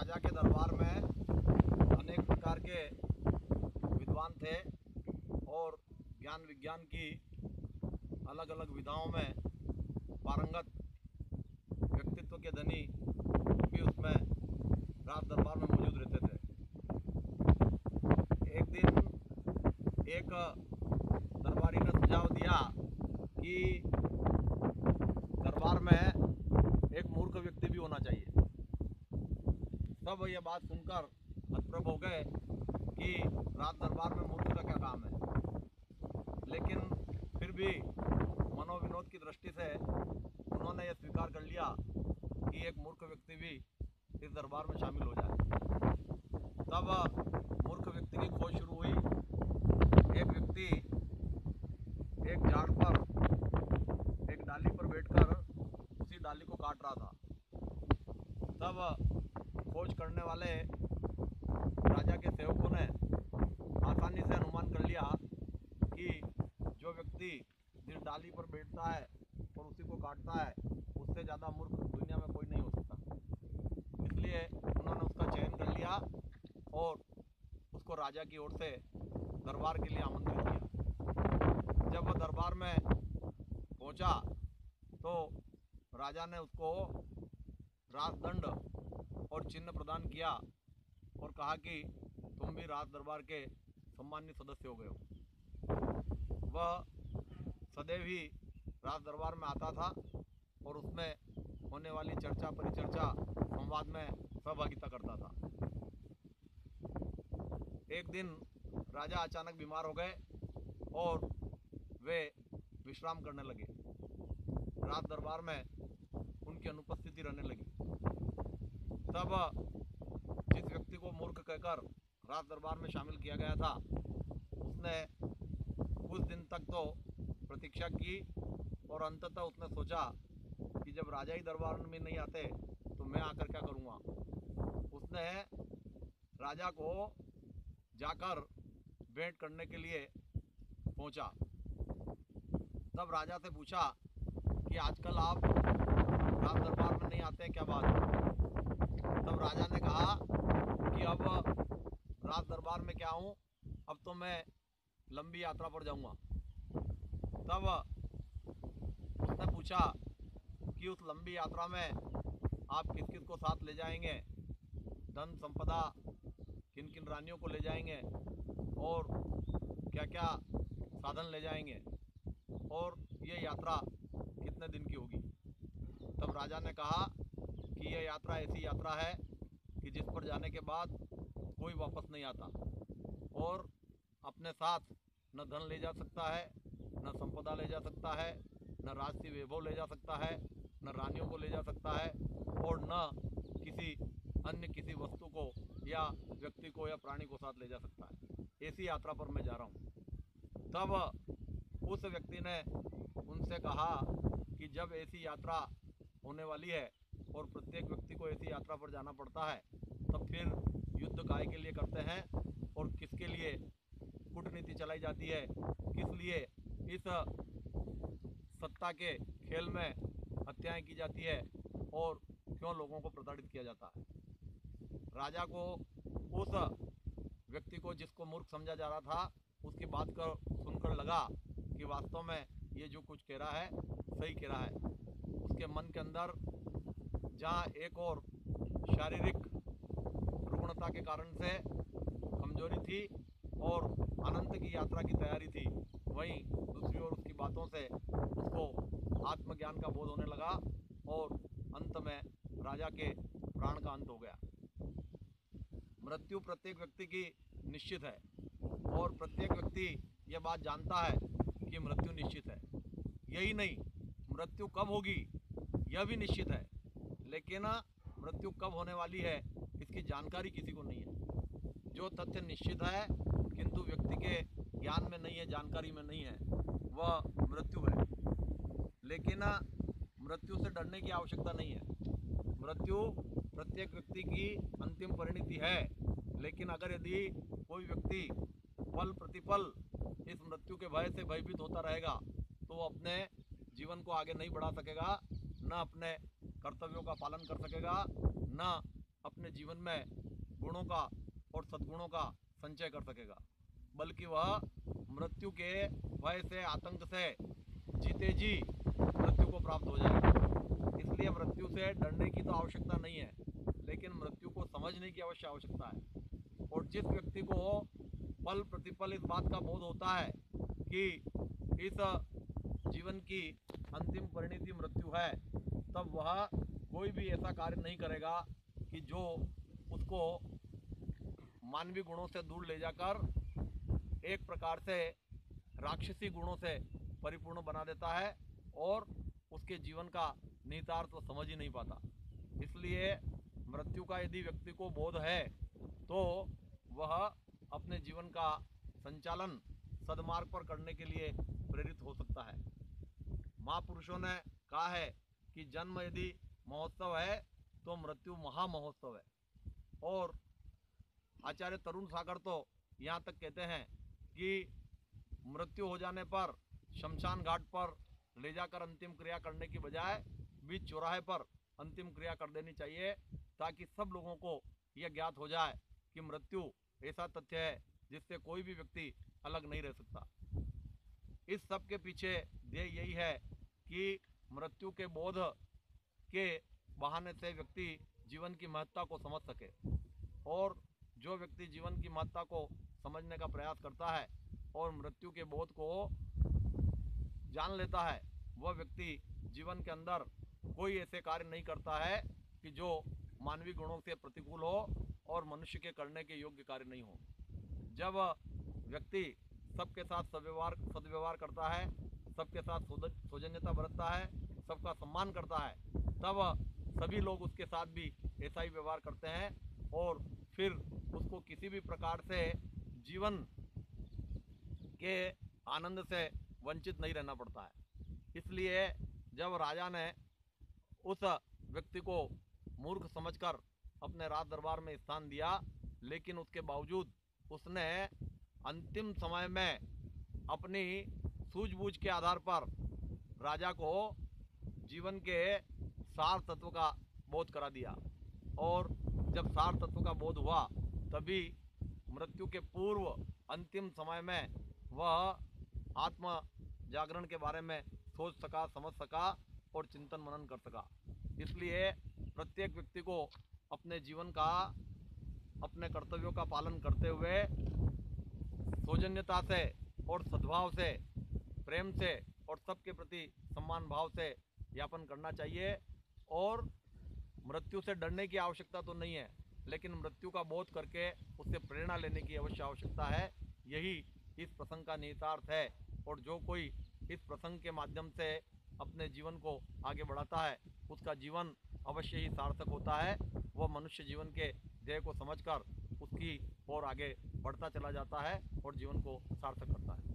राजा के दरबार में अनेक प्रकार के विद्वान थे और ज्ञान विज्ञान की अलग अलग विधाओं में पारंगत व्यक्तित्व के धनी भी उसमें राज दरबार में मौजूद रहते थे। एक दिन एक दरबारी ने सुझाव दिया कि दरबार में एक मूर्ख व्यक्ति भी होना चाहिए। सब ये बात सुनकर हतप्रभ हो गए कि राज दरबार में मूर्ख का क्या काम है, लेकिन फिर भी मनोविनोद की दृष्टि से उन्होंने ये स्वीकार कर लिया कि एक मूर्ख व्यक्ति भी इस दरबार में शामिल हो जाए। तब मूर्ख व्यक्ति की खोज शुरू हुई। एक व्यक्ति एक झाड़ पर एक डाली पर बैठकर उसी डाली को काट रहा था। तब खोज करने वाले राजा के सेवकों ने आसानी से अनुमान कर लिया कि जो व्यक्ति जिस डाली पर बैठता है और उसी को काटता है, उससे ज़्यादा मूर्ख दुनिया में कोई नहीं हो सकता। इसलिए उन्होंने उसका चयन कर लिया और उसको राजा की ओर से दरबार के लिए आमंत्रित किया। जब वह दरबार में पहुंचा तो राजा ने उसको राजदंड और चिन्ह प्रदान किया और कहा कि तुम भी राज दरबार के सम्मानित सदस्य हो गए हो। वह सदैव ही राज दरबार में आता था और उसमें होने वाली चर्चा परिचर्चा संवाद में सहभागिता करता था। एक दिन राजा अचानक बीमार हो गए और वे विश्राम करने लगे। राज दरबार में उनकी अनुपस्थिति रहने लगी। तब जिस व्यक्ति को मूर्ख कहकर राज दरबार में शामिल किया गया था, उसने कुछ दिन तक तो प्रतीक्षा की और अंततः उसने सोचा कि जब राजा ही दरबार में नहीं आते तो मैं आकर क्या करूँगा। उसने राजा को जाकर भेंट करने के लिए पहुंचा। तब राजा से पूछा कि आजकल आप राज दरबार में नहीं आते, क्या बात है। तब राजा ने कहा कि अब राज दरबार में क्या हूँ, अब तो मैं लंबी यात्रा पर जाऊँगा। तब उसने पूछा कि उस लंबी यात्रा में आप किस किस को साथ ले जाएंगे, धन संपदा किन किन रानियों को ले जाएंगे और क्या क्या साधन ले जाएंगे और ये यात्रा कितने दिन की होगी। तब राजा ने कहा कि यह यात्रा ऐसी यात्रा है कि जिस पर जाने के बाद कोई वापस नहीं आता और अपने साथ न धन ले जा सकता है, न संपदा ले जा सकता है, न राजसी वैभव ले जा सकता है, न रानियों को ले जा सकता है और न किसी अन्य किसी वस्तु को या व्यक्ति को या प्राणी को साथ ले जा सकता है। ऐसी यात्रा पर मैं जा रहा हूँ। तब उस व्यक्ति ने उनसे कहा कि जब ऐसी यात्रा होने वाली है और प्रत्येक व्यक्ति को ऐसी यात्रा पर जाना पड़ता है, तब फिर युद्ध काय के लिए करते हैं और किसके लिए कूटनीति चलाई जाती है, किस लिए इस सत्ता के खेल में हत्याएं की जाती है और क्यों लोगों को प्रताड़ित किया जाता है। राजा को उस व्यक्ति को जिसको मूर्ख समझा जा रहा था, उसकी बात कर सुनकर लगा कि वास्तव में ये जो कुछ कह रहा है सही कह रहा है। उसके मन के अंदर जहाँ एक और शारीरिक रुग्णता के कारण से कमजोरी थी और अनंत की यात्रा की तैयारी थी, वहीं दूसरी ओर उसकी बातों से उसको आत्मज्ञान का बोध होने लगा और अंत में राजा के प्राण का अंत हो गया। मृत्यु प्रत्येक व्यक्ति की निश्चित है और प्रत्येक व्यक्ति यह बात जानता है कि मृत्यु निश्चित है। यही नहीं, मृत्यु कब होगी यह भी निश्चित है, लेकिन मृत्यु कब होने वाली है इसकी जानकारी किसी को नहीं है। जो तथ्य निश्चित है किंतु व्यक्ति के ज्ञान में नहीं है, जानकारी में नहीं है, वह मृत्यु है। लेकिन मृत्यु से डरने की आवश्यकता नहीं है। मृत्यु प्रत्येक व्यक्ति की अंतिम परिणति है, लेकिन अगर यदि कोई व्यक्ति पल प्रतिपल इस मृत्यु के भय से भयभीत होता रहेगा तो वो अपने जीवन को आगे नहीं बढ़ा सकेगा, न अपने कर्तव्यों का पालन कर सकेगा, न अपने जीवन में गुणों का और सद्गुणों का संचय कर सकेगा, बल्कि वह मृत्यु के भय से, आतंक से जीते जी मृत्यु को प्राप्त हो जाएगा। इसलिए मृत्यु से डरने की तो आवश्यकता नहीं है, लेकिन मृत्यु को समझने की अवश्य आवश्यकता है। और जिस व्यक्ति को पल प्रतिपल इस बात का बोध होता है कि इस जीवन की अंतिम परिणति मृत्यु है, तब वह कोई भी ऐसा कार्य नहीं करेगा कि जो उसको मानवीय गुणों से दूर ले जाकर एक प्रकार से राक्षसी गुणों से परिपूर्ण बना देता है और उसके जीवन का निहितार्थ वो समझ ही नहीं पाता। इसलिए मृत्यु का यदि व्यक्ति को बोध है तो वह अपने जीवन का संचालन सदमार्ग पर करने के लिए प्रेरित हो सकता है। महापुरुषों ने कहा है कि जन्म यदि महोत्सव है तो मृत्यु महामहोत्सव है। और आचार्य तरुण सागर तो यहाँ तक कहते हैं कि मृत्यु हो जाने पर शमशान घाट पर ले जाकर अंतिम क्रिया करने की बजाय बीच चौराहे पर अंतिम क्रिया कर देनी चाहिए, ताकि सब लोगों को यह ज्ञात हो जाए कि मृत्यु ऐसा तथ्य है जिससे कोई भी व्यक्ति अलग नहीं रह सकता। इस सब के पीछे ध्येय यही है कि मृत्यु के बोध के बहाने से व्यक्ति जीवन की महत्ता को समझ सके। और जो व्यक्ति जीवन की महत्ता को समझने का प्रयास करता है और मृत्यु के बोध को जान लेता है, वह व्यक्ति जीवन के अंदर कोई ऐसे कार्य नहीं करता है कि जो मानवीय गुणों से प्रतिकूल हो और मनुष्य के करने के योग्य कार्य नहीं हो। जब व्यक्ति सबके साथ सदव्यवहार करता है, सबके साथ सौजन्यता बरतता है, सबका सम्मान करता है, तब सभी लोग उसके साथ भी ऐसा ही व्यवहार करते हैं और फिर उसको किसी भी प्रकार से जीवन के आनंद से वंचित नहीं रहना पड़ता है। इसलिए जब राजा ने उस व्यक्ति को मूर्ख समझकर अपने राज दरबार में स्थान दिया, लेकिन उसके बावजूद उसने अंतिम समय में अपनी सूझबूझ के आधार पर राजा को जीवन के सार तत्व का बोध करा दिया। और जब सार तत्व का बोध हुआ, तभी मृत्यु के पूर्व अंतिम समय में वह आत्म जागरण के बारे में सोच सका, समझ सका और चिंतन मनन कर सका। इसलिए प्रत्येक व्यक्ति को अपने जीवन का, अपने कर्तव्यों का पालन करते हुए सौजन्यता से और सद्भाव से, प्रेम से और सबके प्रति सम्मान भाव से यापन करना चाहिए। और मृत्यु से डरने की आवश्यकता तो नहीं है, लेकिन मृत्यु का बोध करके उससे प्रेरणा लेने की अवश्य आवश्यकता है। यही इस प्रसंग का निहितार्थ है। और जो कोई इस प्रसंग के माध्यम से अपने जीवन को आगे बढ़ाता है, उसका जीवन अवश्य ही सार्थक होता है। वह मनुष्य जीवन के ध्येय को समझकर उसकी ओर आगे बढ़ता चला जाता है और जीवन को सार्थक करता है।